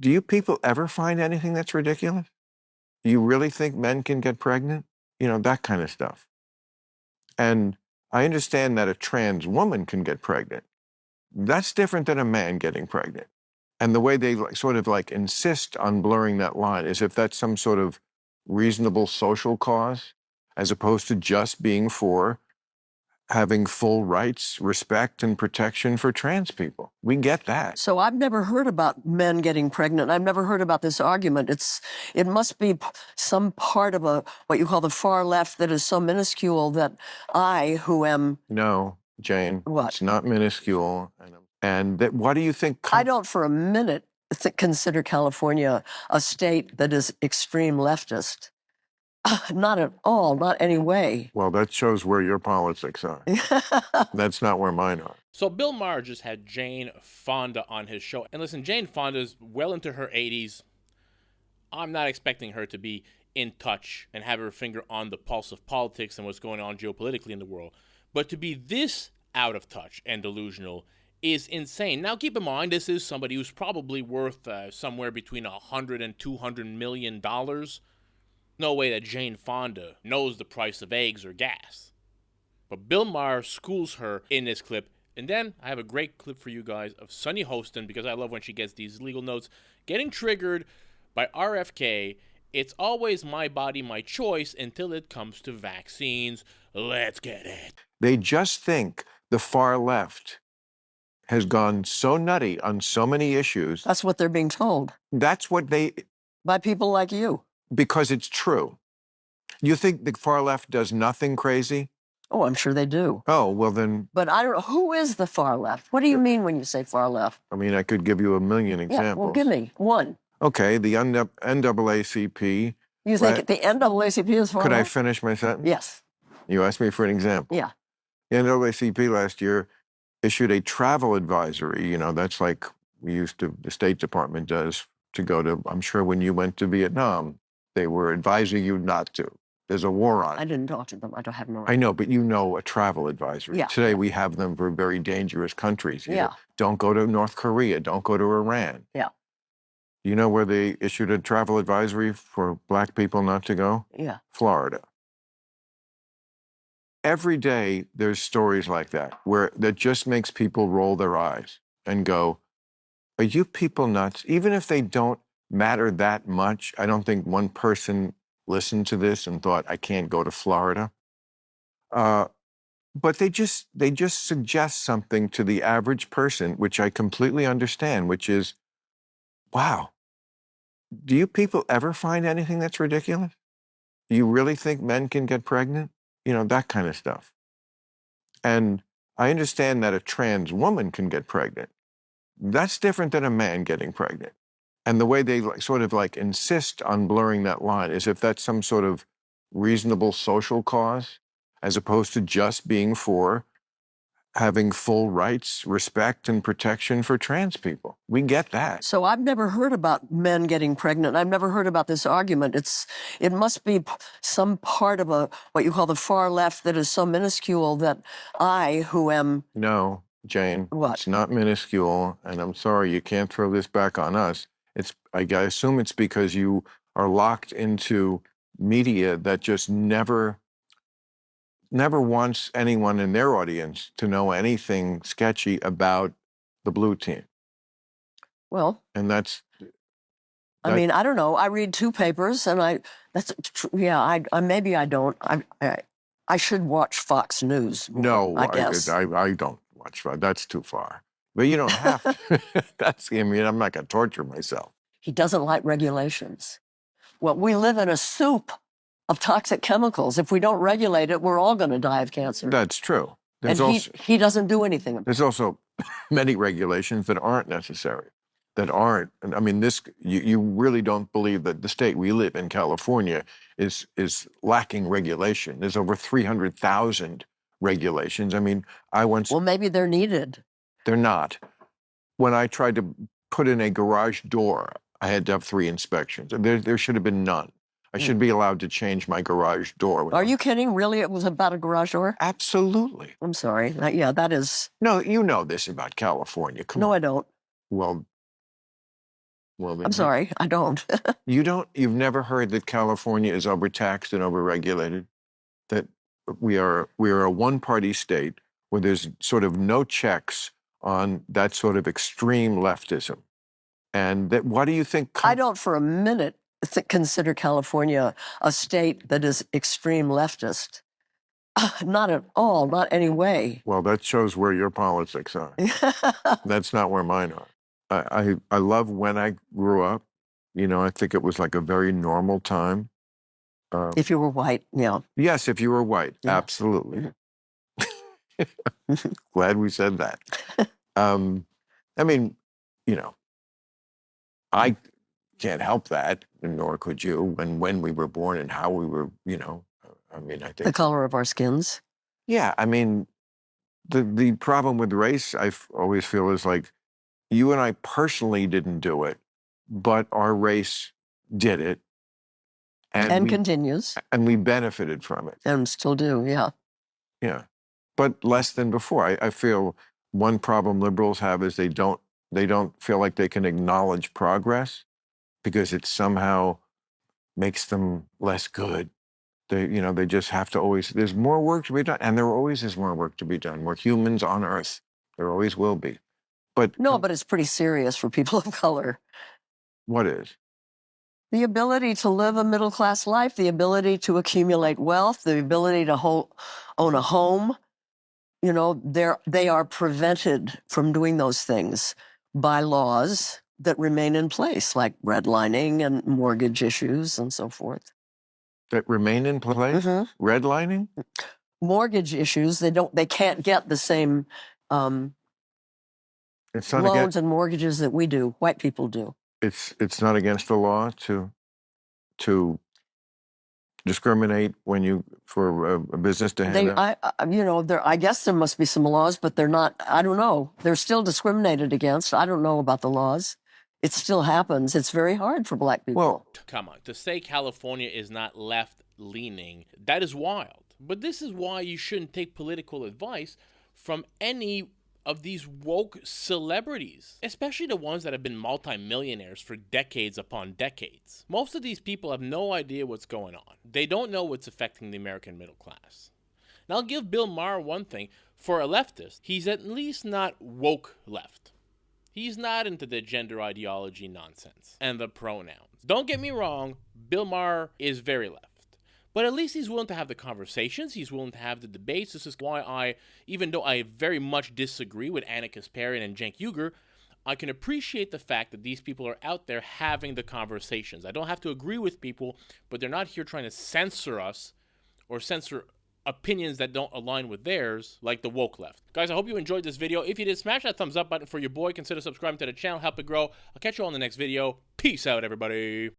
Do you people ever find anything that's ridiculous? Do you really think men can get pregnant? You know, that kind of stuff. And I understand that a trans woman can get pregnant. That's different than a man getting pregnant. And the way they sort of like insist on blurring that line is if that's some sort of reasonable social cause, as opposed to just being for having full rights, respect, and protection for trans people. We get that. So I've never heard about men getting pregnant. I've never heard about this argument. It must be some part of what you call the far left that is so minuscule that I, who am... No, Jane. What? It's not minuscule. And that, what do you think? I don't for a minute consider California a state that is extreme leftist. Not at all, not any way. Well, that shows where your politics are. That's not where mine are. So Bill Maher just had Jane Fonda on his show. And listen, Jane Fonda's well into her 80s. I'm not expecting her to be in touch and have her finger on the pulse of politics and what's going on geopolitically in the world. But to be this out of touch and delusional is insane. Now, keep in mind, this is somebody who's probably worth somewhere between $100 and $200 million. No way that Jane Fonda knows the price of eggs or gas. But Bill Maher schools her in this clip. And then I have a great clip for you guys of Sunny Hostin, because I love when she gets these legal notes, getting triggered by RFK. It's always my body, my choice until it comes to vaccines. Let's get it. They just think the far left has gone so nutty on so many issues. That's what they're being told. That's what they... By people like you. Because it's true. You think the far left does nothing crazy? Oh, I'm sure they do. Oh, well then... But I don't know. Who is the far left? What do you mean when you say far left? I mean, I could give you a million examples. Yeah, well, give me one. Okay, the NAACP... You think the NAACP is far left? Could I finish my sentence? Yes. You asked me for an example. Yeah. The NAACP last year issued a travel advisory. You know, that's like the State Department does to go to, I'm sure when you went to Vietnam, they were advising you not to. There's a war on it. I didn't talk to them. I don't have no... I know, but you know a travel advisory. Yeah. Today we have them for very dangerous countries. Yeah. Don't go to North Korea. Don't go to Iran. Yeah. You know where they issued a travel advisory for black people not to go? Yeah. Florida. Every day there's stories like that that just makes people roll their eyes and go, are you people nuts? Even if they don't matter that much, I don't think one person listened to this and thought, I can't go to Florida. But they just suggest something to the average person, which I completely understand, which is, wow, do you people ever find anything that's ridiculous? Do you really think men can get pregnant? You know, that kind of stuff. And I understand that a trans woman can get pregnant. That's different than a man getting pregnant. And the way they sort of like insist on blurring that line is if that's some sort of reasonable social cause, as opposed to just being for having full rights, respect, and protection for trans people. We get that. So I've never heard about men getting pregnant. I've never heard about this argument. It must be some part of what you call the far left that is so minuscule that I, who am... No, Jane. What? It's not minuscule, and I'm sorry, you can't throw this back on us. I assume it's because you are locked into media that just never wants anyone in their audience to know anything sketchy about the blue team. Well, and I mean, I don't know. I read two papers, and maybe I don't. I should watch Fox News. No, I guess I don't watch Fox. That's too far. But you don't have to. I'm not going to torture myself. He doesn't like regulations. Well, we live in a soup of toxic chemicals. If we don't regulate it, we're all going to die of cancer. That's true. He doesn't do anything about it. There's also many regulations that aren't necessary, I mean, you really don't believe that the state we live in, California, is lacking regulation. There's over 300,000 regulations. I mean, Well, maybe they're needed. They're not. When I tried to put in a garage door, I had to have 3 inspections. There should have been none. I should be allowed to change my garage door. Are you kidding? Really? It was about a garage door? Absolutely. I'm sorry. Yeah, that is... No, you know this about California. Come on. No, I don't. Well, Well, I'm sorry, I don't. you've never heard that California is overtaxed and overregulated? That we are a one-party state where there's sort of no checks on that sort of extreme leftism. And that, what do you think? I don't for a minute consider California a state that is extreme leftist. Not at all, not any way. Well, that shows where your politics are. That's not where mine are. I love when I grew up. You know, I think it was like a very normal time. If you were white, yeah. Yes, if you were white, Yeah. absolutely. Glad we said that. I mean, you know, I can't help that, nor could you, when we were born and how we were, you know. I mean, I The think. color of our skins. Yeah, I mean, the problem with race, always feel, is like you and I personally didn't do it, but our race did it, And continues. and we benefited from it. And still do, yeah. Yeah, but less than before. I feel one problem liberals have is they don't feel like they can acknowledge progress because it somehow makes them less good. They just have to always, there's more work to be done, and there always is more work to be done. We're humans on Earth. There always will be. But No, but it's pretty serious for people of color. what is? The ability to live a middle-class life, the ability to accumulate wealth, the ability to own a home, you know, they are prevented from doing those things by laws that remain in place, like redlining and mortgage issues and so forth. That remain in place? Mm-hmm. Redlining? Mortgage issues, they can't get the same It's not loans and mortgages that we do, white people do. It's not against the law to discriminate for a business to hand out? I guess there must be some laws, but they're not, I don't know. They're still discriminated against. I don't know about the laws. It still happens. It's very hard for black people. Well, come on. To say California is not left-leaning, that is wild. But this is why you shouldn't take political advice from any of these woke celebrities, especially the ones that have been multimillionaires for decades upon decades. Most of these people have no idea what's going on. They don't know what's affecting the American middle class. Now, I'll give Bill Maher one thing. For a leftist, he's at least not woke left. He's not into the gender ideology nonsense and the pronouns. Don't get me wrong, Bill Maher is very left. But at least he's willing to have the conversations. He's willing to have the debates. This is why even though I very much disagree with Anna Kasparian and Cenk Uygur, I can appreciate the fact that these people are out there having the conversations. I don't have to agree with people, but they're not here trying to censor us or censor opinions that don't align with theirs, like the woke left. Guys, I hope you enjoyed this video. If you did, smash that thumbs up button for your boy. Consider subscribing to the channel, help it grow. I'll catch you all in the next video. Peace out, everybody.